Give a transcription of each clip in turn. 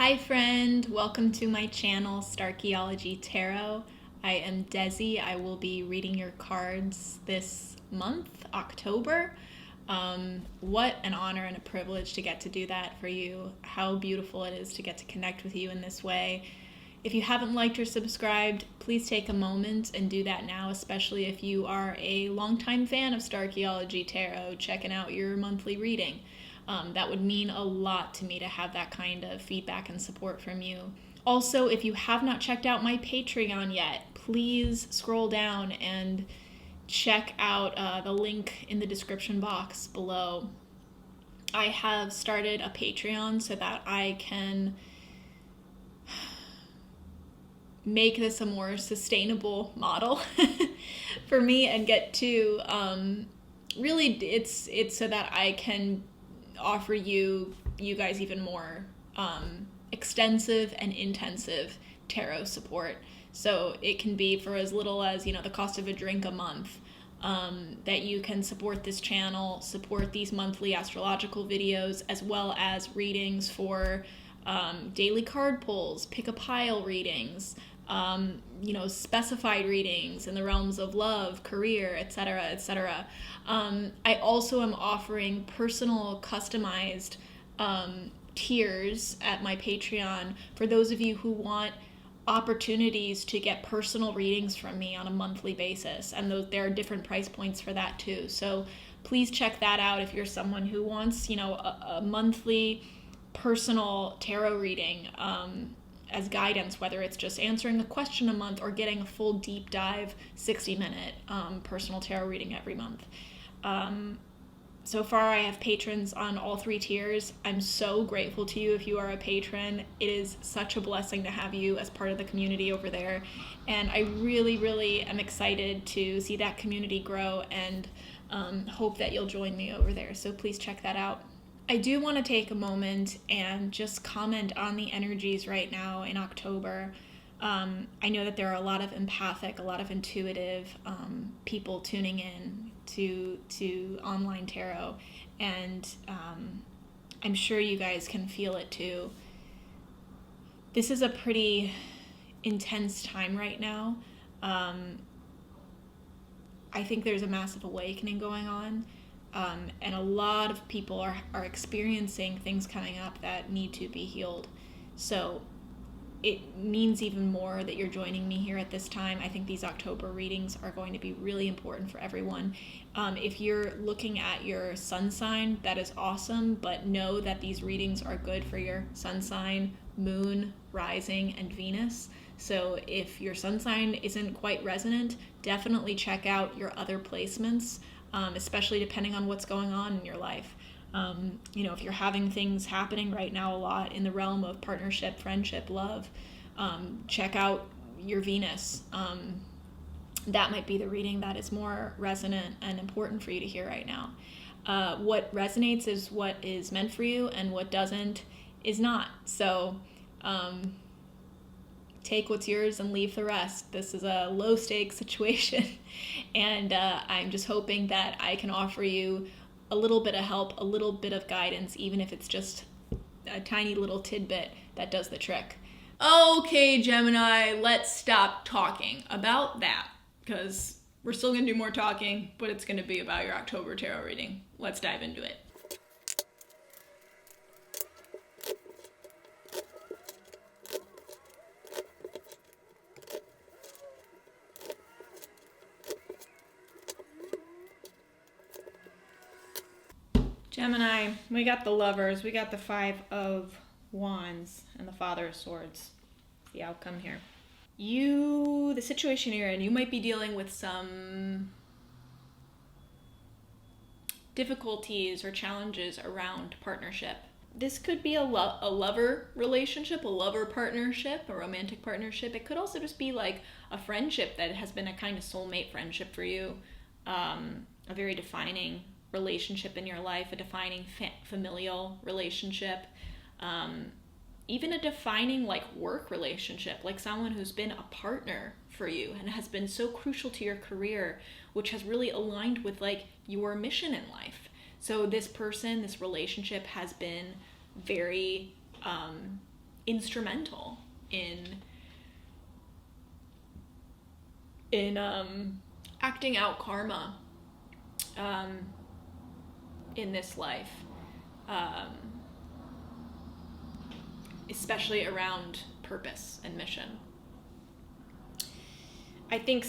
Hi friend, welcome to my channel, Starchaeology Tarot. I am Desi. I will be reading your cards this month, October. What an honor and a privilege to get to do that for you. How beautiful it is to get to connect with you in this way. If you haven't liked or subscribed, please take a moment and do that now, especially if you are a longtime fan of Starchaeology Tarot, checking out your monthly reading. That would mean a lot to me to have that kind of feedback and support from you. Also, if you have not checked out my Patreon yet, please scroll down and check out the link in the description box below. I have started a Patreon so that I can make this a more sustainable model for me and get to really it's so that I can offer you guys even more extensive and intensive tarot support. So it can be for as little as, the cost of a drink a month, that you can support this channel, support these monthly astrological videos, as well as readings for daily card pulls, pick a pile readings, specified readings in the realms of love, career, etc., etc. I also am offering personal, customized tiers at my Patreon for those of you who want opportunities to get personal readings from me on a monthly basis, and there are different price points for that too. So please check that out if you're someone who wants, a monthly personal tarot reading as guidance, whether it's just answering a question a month or getting a full deep dive 60-minute personal tarot reading every month. So far I have patrons on all three tiers. I'm so grateful to you if you are a patron. It is such a blessing to have you as part of the community over there, and I really, really am excited to see that community grow and hope that you'll join me over there. So please check that out. I do want to take a moment and just comment on the energies right now in October. I know that there are a lot of empathic, a lot of intuitive people tuning in to online tarot, and I'm sure you guys can feel it too. This is a pretty intense time right now. I think there's a massive awakening going on. And a lot of people are experiencing things coming up that need to be healed. So it means even more that you're joining me here at this time. I think these October readings are going to be really important for everyone. If you're looking at your sun sign, that is awesome, but know that these readings are good for your sun sign, moon, rising, and Venus. So if your sun sign isn't quite resonant, definitely check out your other placements. Especially depending on what's going on in your life. If you're having things happening right now a lot in the realm of partnership, friendship, love, check out your Venus. That might be the reading that is more resonant and important for you to hear right now. What resonates is what is meant for you, and what doesn't is not. So take what's yours and leave the rest. This is a low stakes situation, and I'm just hoping that I can offer you a little bit of help, a little bit of guidance, even if it's just a tiny little tidbit that does the trick. Okay, Gemini, let's stop talking about that, because we're still going to do more talking, but it's going to be about your October tarot reading. Let's dive into it. Gemini, we got the Lovers, we got the Five of Wands, and the Father of Swords. The outcome here. The situation you're in, you might be dealing with some difficulties or challenges around partnership. This could be a lover relationship, a lover partnership, a romantic partnership. It could also just be like a friendship that has been a kind of soulmate friendship for you, a very defining relationship in your life, a defining familial relationship, even a defining work relationship, like someone who's been a partner for you and has been so crucial to your career, which has really aligned with your mission in life. So this relationship has been very instrumental in acting out karma in this life, especially around purpose and mission. I think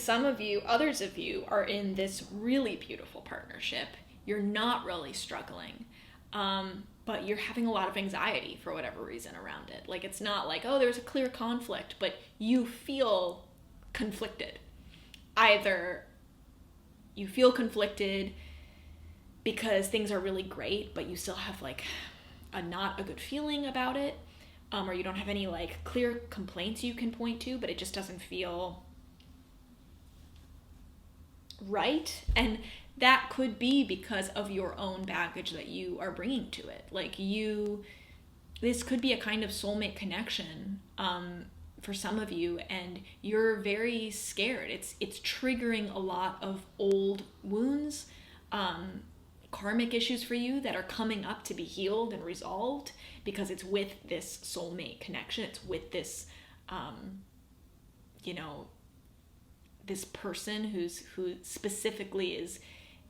others of you are in this really beautiful partnership. You're not really struggling, but you're having a lot of anxiety for whatever reason around it. Like, it's not like, oh, there's a clear conflict, but you feel conflicted. Either you feel conflicted because things are really great, but you still have like not a good feeling about it, or you don't have any like clear complaints you can point to, but it just doesn't feel right. And that could be because of your own baggage that you are bringing to it. Like, this could be a kind of soulmate connection for some of you, and you're very scared. It's triggering a lot of old wounds, karmic issues for you that are coming up to be healed and resolved, because it's with this soulmate connection. It's with this, this person who specifically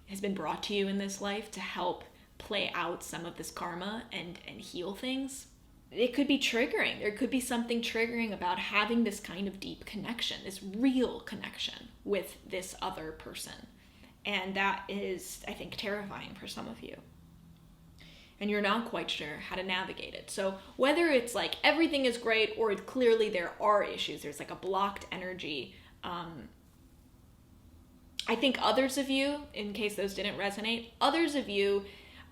has been brought to you in this life to help play out some of this karma and heal things. It could be triggering. There could be something triggering about having this kind of deep connection, this real connection with this other person. And that is, I think, terrifying for some of you. And you're not quite sure how to navigate it. So whether it's like everything is great or clearly there are issues, there's like a blocked energy, I think others of you, in case those didn't resonate, others of you,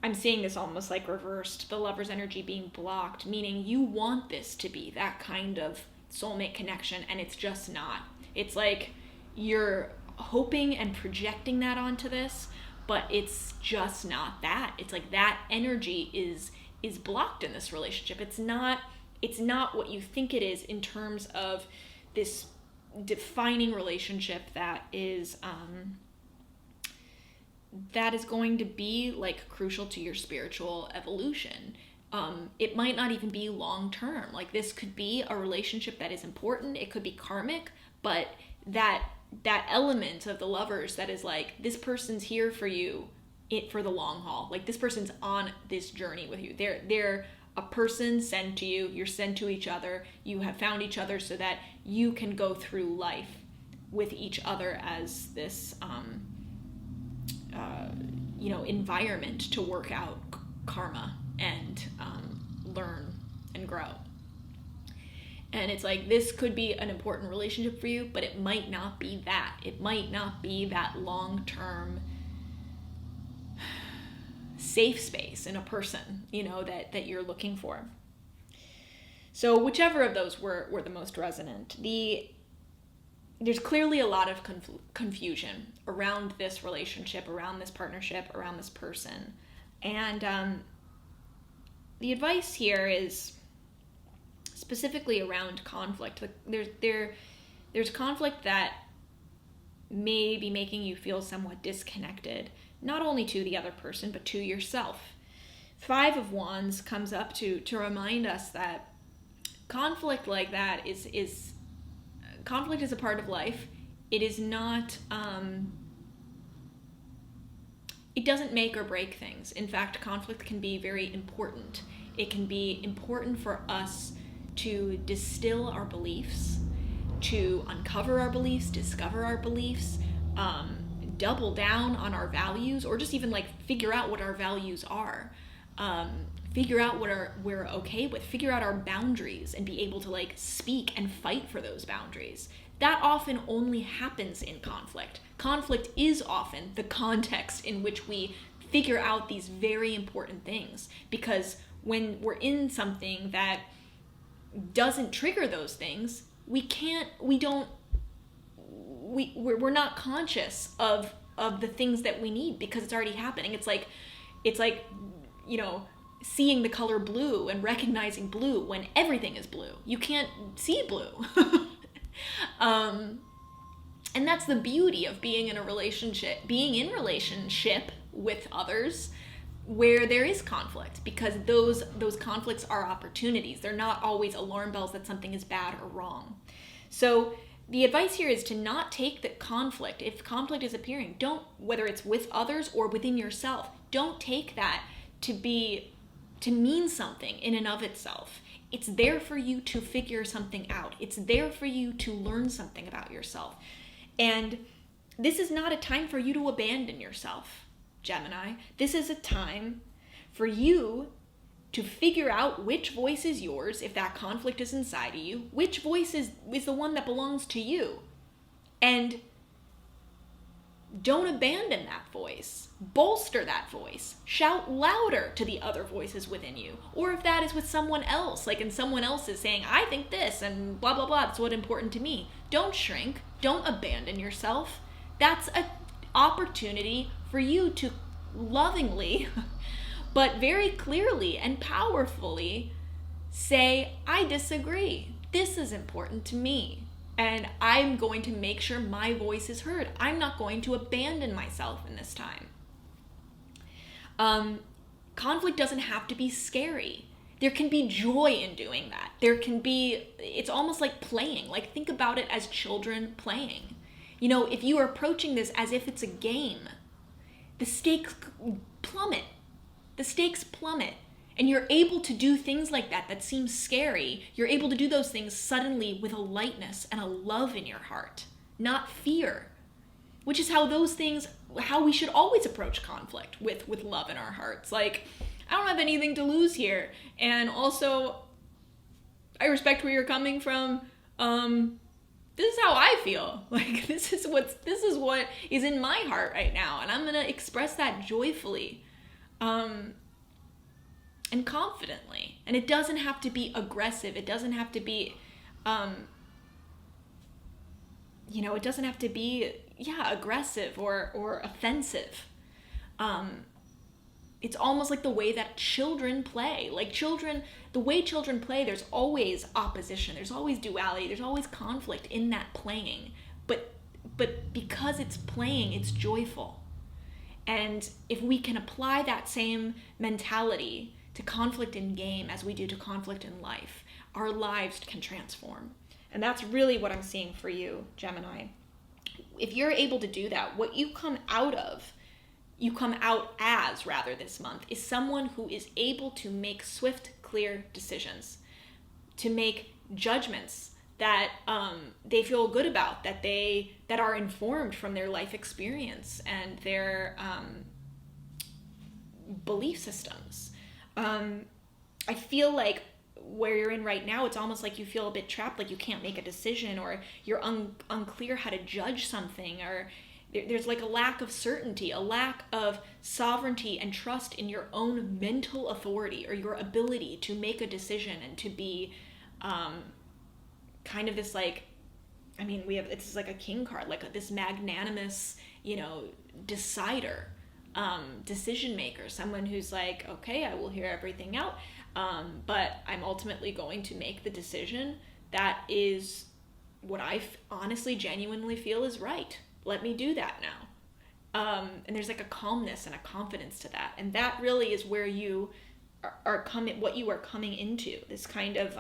I'm seeing this almost like reversed, the lover's energy being blocked, meaning you want this to be that kind of soulmate connection, and it's just not. It's like you're hoping and projecting that onto this, but it's just not that. It's like that energy is blocked in this relationship. It's not what you think it is in terms of this defining relationship that is going to be like crucial to your spiritual evolution. It might not even be long term. Like, this could be a relationship that is important. It could be karmic, but that element of the lovers that is like, this person's here for you for the long haul. Like, this person's on this journey with you. They're a person sent to you. You're sent to each other. You have found each other so that you can go through life with each other as this environment to work out karma and learn and grow. And it's like, this could be an important relationship for you, but it might not be that. It might not be that long-term safe space in a person, that you're looking for. So whichever of those were the most resonant, there's clearly a lot of confusion around this relationship, around this partnership, around this person. And the advice here is specifically around conflict. There's conflict that may be making you feel somewhat disconnected, not only to the other person, but to yourself. 5 of Wands comes up to remind us that conflict like that is conflict is a part of life. It is not, it doesn't make or break things. In fact, conflict can be very important. It can be important for us to distill our beliefs, to uncover our beliefs, discover our beliefs, double down on our values, or just even like figure out what our values are. Figure out what we're okay with, figure out our boundaries, and be able to like speak and fight for those boundaries. That often only happens in conflict. Conflict is often the context in which we figure out these very important things, because when we're in something that doesn't trigger those things, we're not conscious of the things that we need, because it's already happening. It's like seeing the color blue and recognizing blue when everything is blue. You can't see blue. And that's the beauty of being in relationship with others, where there is conflict, because those conflicts are opportunities. They're not always alarm bells that something is bad or wrong. So the advice here is to not take the conflict. If conflict is appearing, don't, whether it's with others or within yourself, don't take that to mean something in and of itself. It's there for you to figure something out. It's there for you to learn something about yourself. And this is not a time for you to abandon yourself, Gemini. This is a time for you to figure out which voice is yours, if that conflict is inside of you, which voice is the one that belongs to you. And don't abandon that voice. Bolster that voice. Shout louder to the other voices within you. Or if that is with someone else, like and someone else is saying, I think this and blah, blah, blah, that's what's important to me. Don't shrink. Don't abandon yourself. That's an opportunity for you to lovingly, but very clearly and powerfully say, I disagree. This is important to me. And I'm going to make sure my voice is heard. I'm not going to abandon myself in this time. Conflict doesn't have to be scary. There can be joy in doing that. It's almost like playing. Like, think about it as children playing. You know, if you are approaching this as if it's a game, the stakes plummet. And you're able to do things like that seem scary. You're able to do those things suddenly with a lightness and a love in your heart, not fear, which is how we should always approach conflict, with love in our hearts. Like, I don't have anything to lose here. And also, I respect where you're coming from. This is how I feel. Like, this is what is in my heart right now. And I'm going to express that joyfully. And confidently. And it doesn't have to be aggressive. It doesn't have to be, it doesn't have to be, aggressive or offensive. It's almost like the way that children play. Like the way children play, there's always opposition. There's always duality. There's always conflict in that playing. But because it's playing, it's joyful. And if we can apply that same mentality to conflict in game as we do to conflict in life, our lives can transform. And that's really what I'm seeing for you, Gemini. If you're able to do that, what you come out as this month, is someone who is able to make swift, clear decisions, to make judgments that they feel good about, that are informed from their life experience and their belief systems. I feel like where you're in right now, it's almost like you feel a bit trapped, like you can't make a decision, or you're unclear how to judge something, or there's like a lack of certainty, a lack of sovereignty and trust in your own mental authority or your ability to make a decision and to be kind of this, like, it's like a king card, like this magnanimous, decider. Decision maker, someone who's like, okay, I will hear everything out, but I'm ultimately going to make the decision that is what I honestly, genuinely feel is right. Let me do that now. And there's like a calmness and a confidence to that, and that really is where you are what you are coming into, this kind of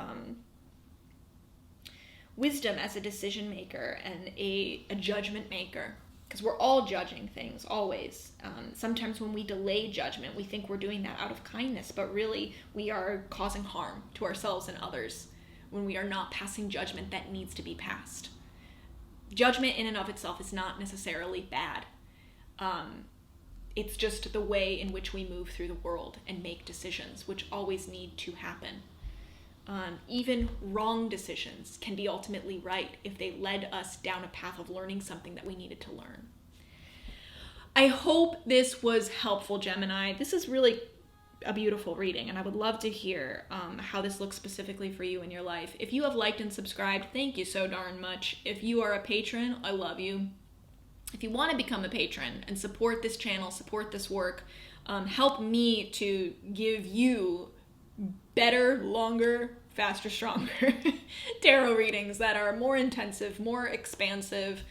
wisdom as a decision maker and a judgment maker. Because we're all judging things, always. Sometimes when we delay judgment, we think we're doing that out of kindness, but really we are causing harm to ourselves and others when we are not passing judgment that needs to be passed. Judgment in and of itself is not necessarily bad. It's just the way in which we move through the world and make decisions, which always need to happen. Even wrong decisions can be ultimately right if they led us down a path of learning something that we needed to learn. I hope this was helpful, Gemini. This is really a beautiful reading, and I would love to hear how this looks specifically for you in your life. If you have liked and subscribed, thank you so darn much. If you are a patron, I love you. If you want to become a patron and support this channel, support this work, help me to give you better, longer, faster, stronger tarot readings that are more intensive, more expansive.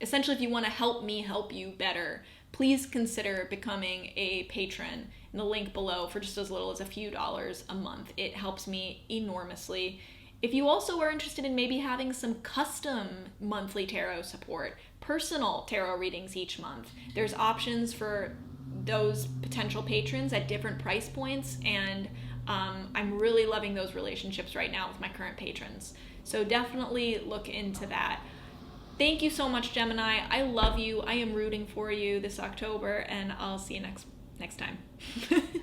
Essentially, if you want to help me help you better, please consider becoming a patron in the link below for just as little as a few dollars a month. It helps me enormously. If you also are interested in maybe having some custom monthly tarot support, personal tarot readings each month, there's options for those potential patrons at different price points, and I'm really loving those relationships right now with my current patrons. So definitely look into that. Thank you so much, Gemini. I love you. I am rooting for you this October, and I'll see you next time.